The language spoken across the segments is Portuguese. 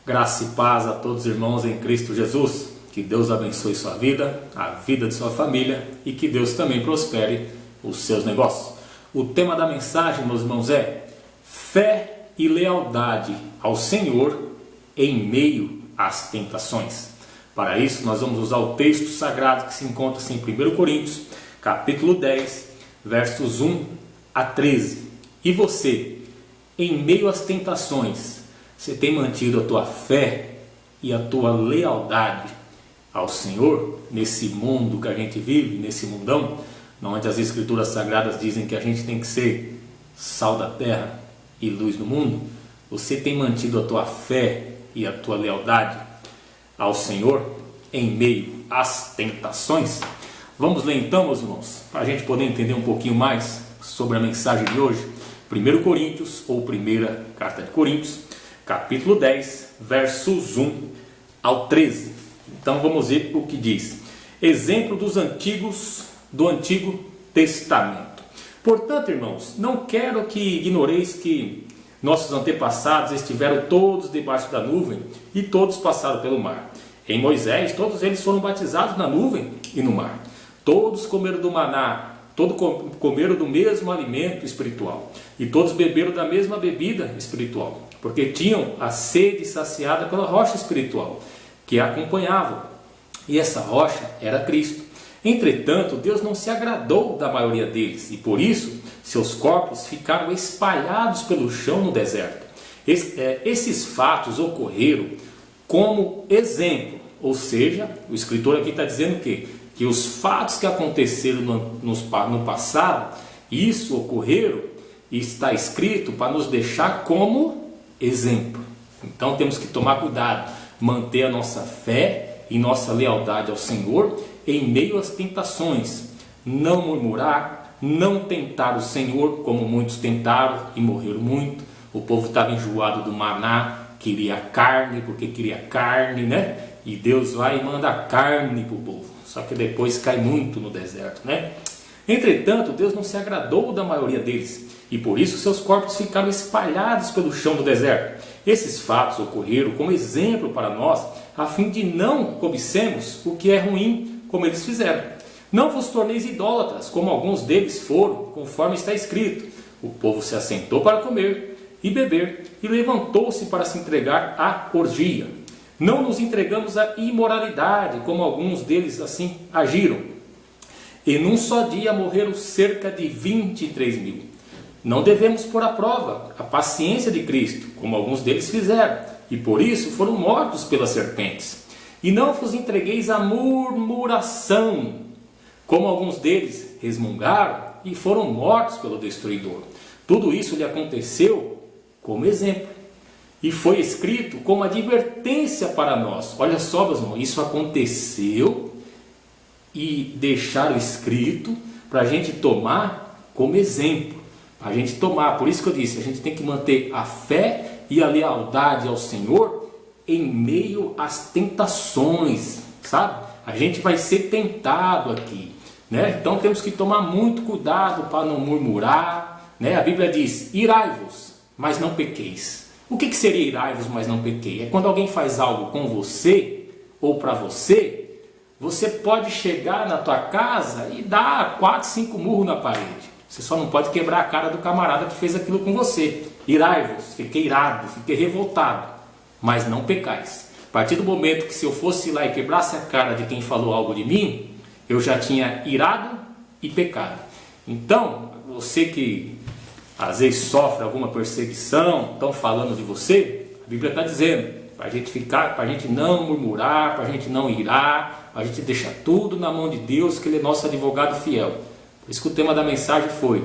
Graça e paz a todos os irmãos em Cristo Jesus. Que Deus abençoe sua vida, a vida de sua família e que Deus também prospere os seus negócios. O tema da mensagem, meus irmãos, é fé e lealdade ao Senhor em meio às tentações. Para isso, nós vamos usar o texto sagrado que se encontra em 1 Coríntios, capítulo 10, versos 1 a 13. E você, em meio às tentações, você tem mantido a tua fé e a tua lealdade ao Senhor nesse mundo que a gente vive, nesse mundão, onde as Escrituras Sagradas dizem que a gente tem que ser sal da terra e luz do mundo? Você tem mantido a tua fé e a tua lealdade ao Senhor em meio às tentações? Vamos ler então, meus irmãos, para a gente poder entender um pouquinho mais sobre a mensagem de hoje. 1 Coríntios, ou primeira carta de Coríntios, capítulo 10, versos 1 ao 13. Então vamos ver o que diz. Exemplo dos antigos, do Antigo Testamento. Portanto, irmãos, não quero que ignoreis que nossos antepassados estiveram todos debaixo da nuvem e todos passaram pelo mar. Em Moisés, todos eles foram batizados na nuvem e no mar. Todos comeram do maná, todos comeram do mesmo alimento espiritual e todos beberam da mesma bebida espiritual, porque tinham a sede saciada pela rocha espiritual que a acompanhava, e essa rocha era Cristo. Entretanto, Deus não se agradou da maioria deles, e por isso seus corpos ficaram espalhados pelo chão no deserto. Esses fatos ocorreram como exemplo, ou seja, o escritor aqui está dizendo que os fatos que aconteceram no passado, isso ocorreram e está escrito para nos deixar como exemplo. Então temos que tomar cuidado, manter a nossa fé e nossa lealdade ao Senhor em meio às tentações, não murmurar, não tentar o Senhor como muitos tentaram e morreram muito. O povo estava enjoado do maná, queria carne, porque queria carne, né? E Deus vai e manda carne para o povo, só que depois cai muito no deserto, né? Entretanto, Deus não se agradou da maioria deles, e por isso seus corpos ficaram espalhados pelo chão do deserto. Esses fatos ocorreram como exemplo para nós, a fim de não cobicemos o que é ruim, como eles fizeram. Não vos torneis idólatras, como alguns deles foram, conforme está escrito. O povo se assentou para comer e beber, e levantou-se para se entregar à orgia. Não nos entregamos à imoralidade, como alguns deles assim agiram. E num só dia morreram cerca de 23 mil. Não devemos pôr à prova a paciência de Cristo, como alguns deles fizeram, e por isso foram mortos pelas serpentes. E não vos entregueis à murmuração, como alguns deles resmungaram e foram mortos pelo destruidor. Tudo isso lhe aconteceu como exemplo, e foi escrito como advertência para nós. Olha só, meus irmãos, isso aconteceu e deixaram escrito para a gente tomar como exemplo. A gente tomar, por isso que eu disse, a gente tem que manter a fé e a lealdade ao Senhor em meio às tentações, sabe? A gente vai ser tentado aqui, né? Então temos que tomar muito cuidado para não murmurar, né? A Bíblia diz, irai-vos, mas não pequeis. O que seria irai-vos, mas não pequei? É quando alguém faz algo com você ou para você, você pode chegar na tua casa e dar 4, 5 murros na parede. Você só não pode quebrar a cara do camarada que fez aquilo com você. Irai-vos, fiquei irado, fiquei revoltado, mas não pecais. A partir do momento que se eu fosse lá e quebrasse a cara de quem falou algo de mim, eu já tinha irado e pecado. Então, você que às vezes sofre alguma perseguição, estão falando de você, a Bíblia está dizendo, para a gente ficar, para a gente não murmurar, para a gente não irar, para a gente deixar tudo na mão de Deus, que Ele é nosso advogado fiel. Por isso que o tema da mensagem foi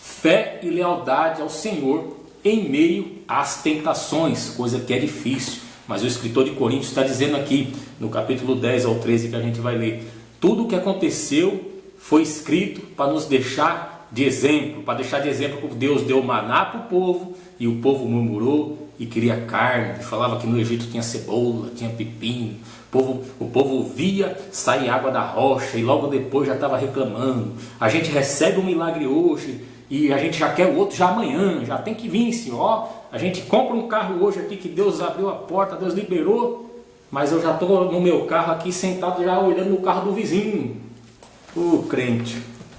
fé e lealdade ao Senhor em meio às tentações, coisa que é difícil. Mas o escritor de Coríntios está dizendo aqui, no capítulo 10 ao 13 que a gente vai ler, tudo o que aconteceu foi escrito para nos deixar de exemplo, para deixar de exemplo que Deus deu maná para o povo, e o povo murmurou e queria carne, falava que no Egito tinha cebola, tinha pepino. O povo via sair água da rocha e logo depois já estava reclamando. A gente recebe um milagre hoje e a gente já quer o outro já amanhã, já tem que vir, Senhor. a gente compra um carro hoje aqui que Deus abriu a porta, Deus liberou, mas eu já estou no meu carro aqui sentado já olhando no carro do vizinho. Crente,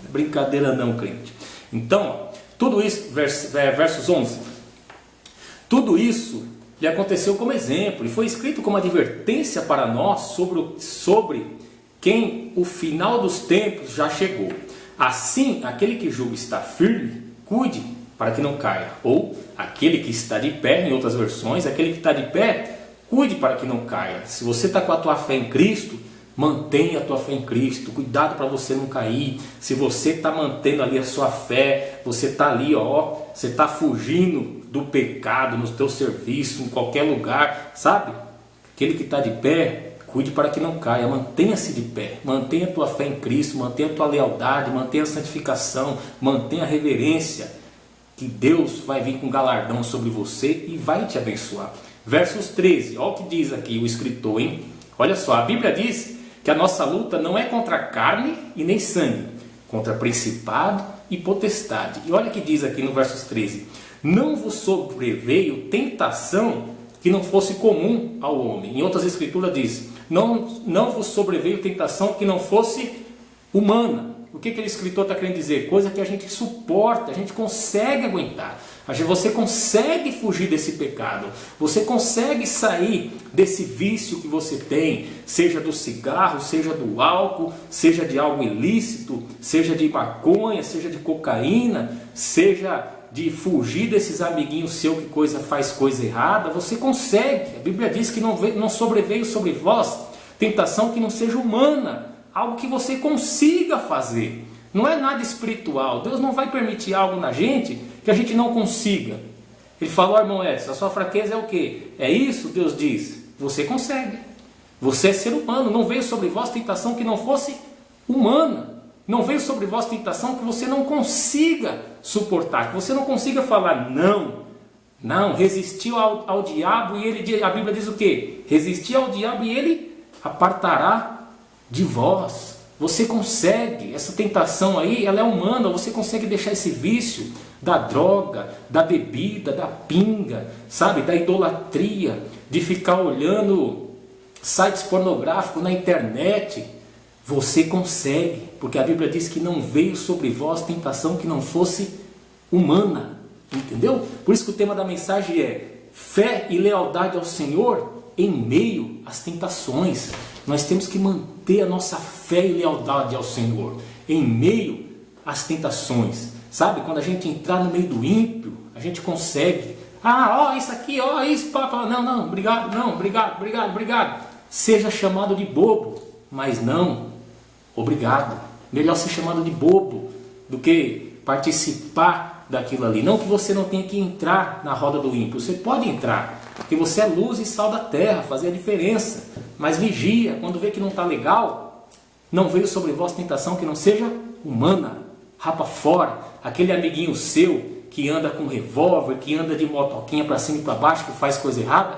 brincadeira não, crente. Então, tudo isso, versos 11, tudo isso lhe aconteceu como exemplo e foi escrito como advertência para nós sobre quem o final dos tempos já chegou. Assim, aquele que julga estar firme, cuide para que não caia. Ou, aquele que está de pé, em outras versões, aquele que está de pé, cuide para que não caia. Se você está com a tua fé em Cristo, mantenha a tua fé em Cristo. Cuidado para você não cair. Se você está mantendo ali a sua fé, você está ali, você está fugindo do pecado no teu serviço, em qualquer lugar, sabe? Aquele que está de pé, cuide para que não caia. Mantenha-se de pé. Mantenha a tua fé em Cristo, mantenha a tua lealdade, mantenha a santificação, mantenha a reverência, que Deus vai vir com galardão sobre você e vai te abençoar. Versos 13, olha o que diz aqui o escritor, hein? Olha só, a Bíblia diz que a nossa luta não é contra carne e nem sangue, contra principado e potestade. E olha o que diz aqui no versos 13: não vos sobreveio tentação que não fosse comum ao homem. Em outras escrituras diz, não vos sobreveio tentação que não fosse humana. O que aquele escritor está querendo dizer? Coisa que a gente suporta, a gente consegue aguentar. Você consegue fugir desse pecado. Você consegue sair desse vício que você tem, seja do cigarro, seja do álcool, seja de algo ilícito, seja de maconha, seja de cocaína, seja de fugir desses amiguinhos seus que faz coisa errada. Você consegue. A Bíblia diz que não sobreveio sobre vós tentação que não seja humana. Algo que você consiga fazer. Não é nada espiritual. Deus não vai permitir algo na gente que a gente não consiga. Ele falou, irmão Edson, a sua fraqueza é o quê? É isso, Deus diz. Você consegue. Você é ser humano. Não veio sobre vós tentação que não fosse humana. Não veio sobre vós tentação que você não consiga suportar. Que você não consiga falar não. Não, resistiu ao diabo e a Bíblia diz o quê? Resistir ao diabo e ele apartará de vós. Você consegue. Essa tentação aí, ela é humana. Você consegue deixar esse vício da droga, da bebida, da pinga, sabe, da idolatria, de ficar olhando sites pornográficos na internet. Você consegue, porque a Bíblia diz que não veio sobre vós tentação que não fosse humana. Entendeu? Por isso que o tema da mensagem é fé e lealdade ao Senhor em meio às tentações. Nós temos que manter a nossa fé e lealdade ao Senhor em meio às tentações. Sabe, quando a gente entrar no meio do ímpio, a gente consegue. Isso aqui, isso, papai. Não, obrigado, não, obrigado. Seja chamado de bobo, mas não, obrigado. Melhor ser chamado de bobo do que participar daquilo ali. Não que você não tenha que entrar na roda do ímpio. Você pode entrar, porque você é luz e sal da terra, fazer a diferença. Mas vigia, quando vê que não está legal, não veio sobre vós tentação que não seja humana. Rapa fora. Aquele amiguinho seu que anda com revólver, que anda de motoquinha para cima e para baixo, que faz coisa errada,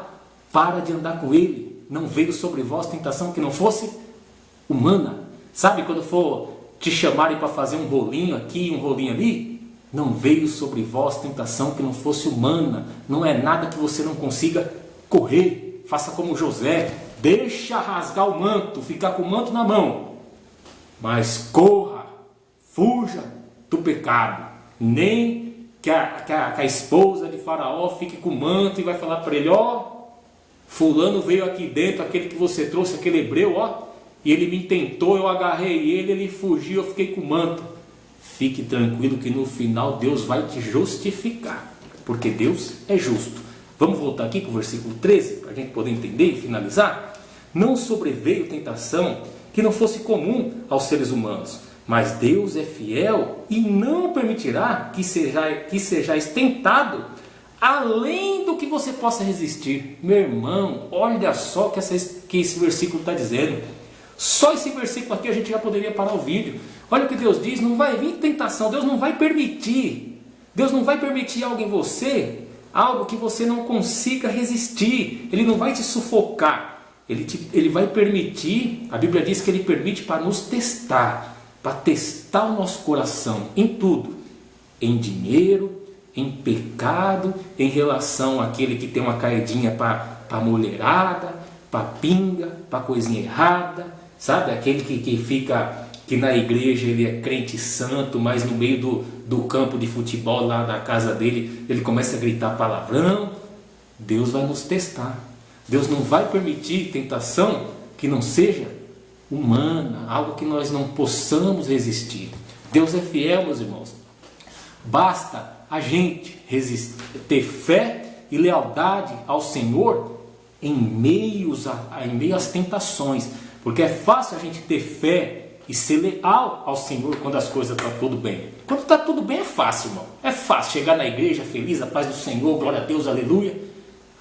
para de andar com ele. Não veio sobre vós tentação que não fosse humana. Sabe quando for te chamarem para fazer um rolinho aqui, um rolinho ali? Não veio sobre vós tentação que não fosse humana. Não é nada que você não consiga correr. Faça como José. Deixa rasgar o manto, ficar com o manto na mão. Mas corra, fuja do pecado. Nem que a esposa de Faraó fique com o manto e vai falar para ele, fulano veio aqui dentro, aquele que você trouxe, aquele hebreu, e ele me tentou, eu agarrei ele fugiu, eu fiquei com o manto. Fique tranquilo que no final Deus vai te justificar, porque Deus é justo. Vamos voltar aqui para o versículo 13, para a gente poder entender e finalizar. Não sobreveio tentação que não fosse comum aos seres humanos, mas Deus é fiel e não permitirá que sejais tentado além do que você possa resistir. Meu irmão, olha só que esse versículo está dizendo. Só esse versículo aqui a gente já poderia parar o vídeo. Olha o que Deus diz, não vai vir tentação, Deus não vai permitir. Deus não vai permitir algo em você, algo que você não consiga resistir. Ele não vai te sufocar. Ele vai permitir, a Bíblia diz que Ele permite para nos testar, para testar o nosso coração em tudo. Em dinheiro, em pecado em relação àquele que tem uma caidinha para mulherada, para pinga, para coisinha errada, sabe? Aquele que fica, que na igreja ele é crente santo, mas no meio do campo de futebol lá da casa dele, ele começa a gritar palavrão. Deus vai nos testar. Deus não vai permitir tentação que não seja humana, algo que nós não possamos resistir. Deus é fiel, meus irmãos. Basta a gente ter fé e lealdade ao Senhor em meio às tentações, porque é fácil a gente ter fé e ser leal ao Senhor quando as coisas estão tudo bem. Quando está tudo bem é fácil, irmão. É fácil chegar na igreja feliz, a paz do Senhor, glória a Deus, aleluia.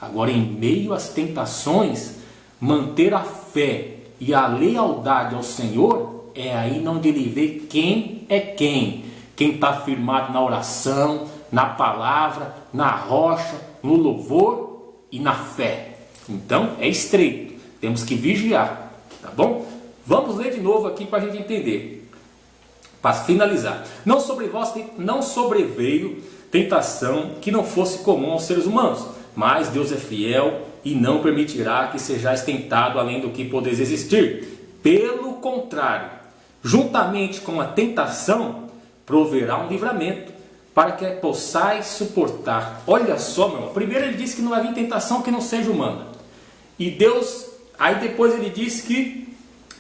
Agora, em meio às tentações, manter a fé e a lealdade ao Senhor é aí onde ele vê quem é quem. Quem está firmado na oração, na palavra, na rocha, no louvor e na fé. Então, é estreito. Temos que vigiar, tá bom? Vamos ler de novo aqui para a gente entender. Para finalizar. Não sobreveio tentação que não fosse comum aos seres humanos, mas Deus é fiel e não permitirá que sejais tentado além do que podeis existir. Pelo contrário, juntamente com a tentação, proverá um livramento, para que possais suportar. Olha só, meu irmão. Primeiro ele disse que não vai vir tentação que não seja humana. E Deus, aí depois ele diz que,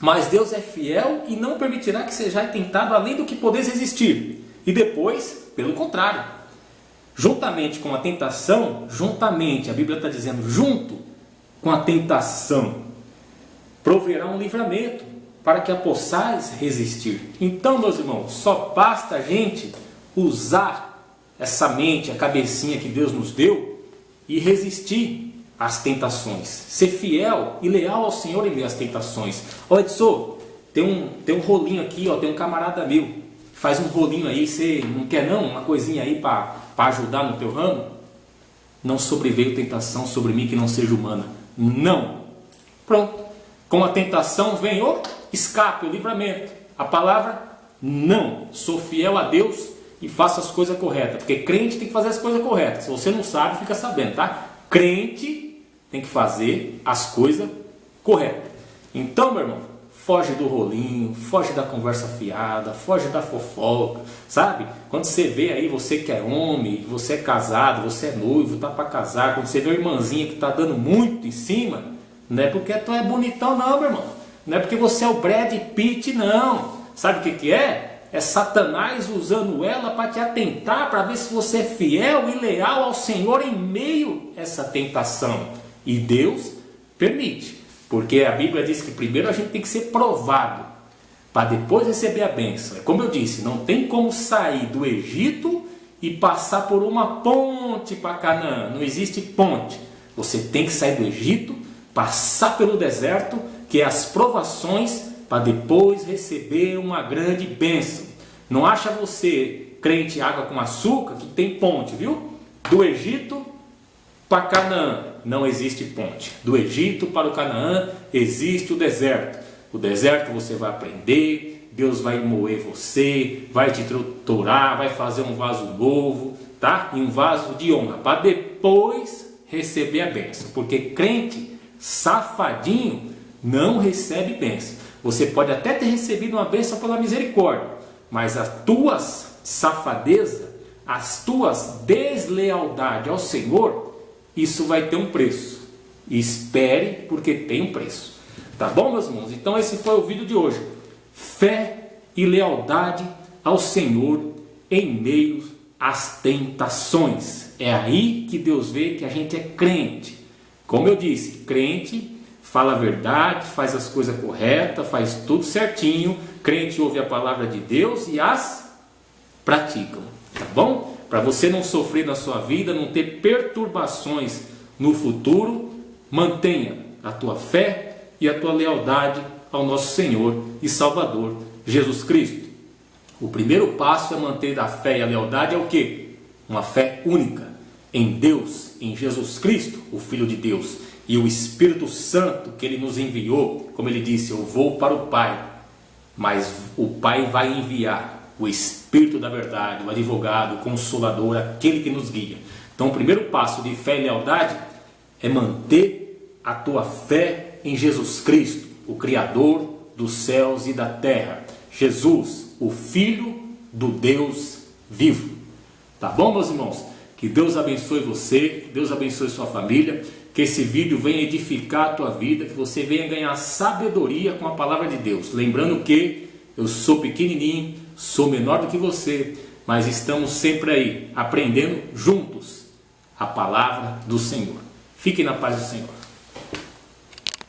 mas Deus é fiel e não permitirá que sejais tentado além do que podeis resistir. E depois, pelo contrário, juntamente com a tentação, a Bíblia está dizendo, junto com a tentação, proverá um livramento, para que a possais resistir. Então, meus irmãos, só basta a gente usar essa mente, a cabecinha que Deus nos deu e resistir às tentações. Ser fiel e leal ao Senhor em meio às tentações. Ó Edson, tem um rolinho aqui, ó, tem um camarada meu, faz um rolinho aí, você não quer não? Uma coisinha aí para ajudar no teu ramo? Não sobreveio tentação sobre mim que não seja humana. Não. Pronto. Com a tentação vem o escape, o livramento. A palavra não. Sou fiel a Deus e faço as coisas corretas. Porque crente tem que fazer as coisas corretas. Se você não sabe, fica sabendo, tá? Crente tem que fazer as coisas corretas. Então, meu irmão, foge do rolinho, foge da conversa fiada, foge da fofoca, sabe? Quando você vê aí, você que é homem, você é casado, você é noivo, tá para casar, quando você vê a irmãzinha que tá dando muito em cima, não é porque tu é bonitão não, meu irmão. Não é porque você é o Brad Pitt, não. Sabe o que é? É Satanás usando ela para te atentar, para ver se você é fiel e leal ao Senhor em meio a essa tentação. E Deus permite. Porque a Bíblia diz que primeiro a gente tem que ser provado, para depois receber a bênção. É como eu disse, não tem como sair do Egito e passar por uma ponte para Canaã. Não existe ponte. Você tem que sair do Egito, passar pelo deserto, que é as provações, para depois receber uma grande bênção. Não acha você, crente água com açúcar, que tem ponte, viu? Do Egito para Canaã não existe ponte. Do Egito para o Canaã existe o deserto. O deserto você vai aprender, Deus vai moer você, vai te torturar, vai fazer um vaso novo, tá? E um vaso de honra, para depois receber a bênção. Porque crente safadinho não recebe bênção. Você pode até ter recebido uma bênção pela misericórdia, mas as tuas safadeza, as tuas deslealdade ao Senhor, isso vai ter um preço. Espere, porque tem um preço. Tá bom, meus irmãos? Então esse foi o vídeo de hoje. Fé e lealdade ao Senhor em meio às tentações. É aí que Deus vê que a gente é crente. Como eu disse, crente fala a verdade, faz as coisas corretas, faz tudo certinho. Crente ouve a palavra de Deus e as praticam. Tá bom? Para você não sofrer na sua vida, não ter perturbações no futuro, mantenha a tua fé e a tua lealdade ao nosso Senhor e Salvador Jesus Cristo. O primeiro passo é manter a fé e a lealdade é o quê? Uma fé única em Deus, em Jesus Cristo, o Filho de Deus, e o Espírito Santo que Ele nos enviou. Como Ele disse, eu vou para o Pai, mas o Pai vai enviar o Espírito Espírito da verdade, o advogado, o consolador, aquele que nos guia. Então o primeiro passo de fé e lealdade é manter a tua fé em Jesus Cristo, o Criador dos céus e da terra. Jesus, o Filho do Deus vivo. Tá bom, meus irmãos? Que Deus abençoe você, que Deus abençoe sua família, que esse vídeo venha edificar a tua vida, que você venha ganhar sabedoria com a palavra de Deus. Lembrando que eu sou pequenininho, sou menor do que você, mas estamos sempre aí, aprendendo juntos a palavra do Senhor. Fique na paz do Senhor.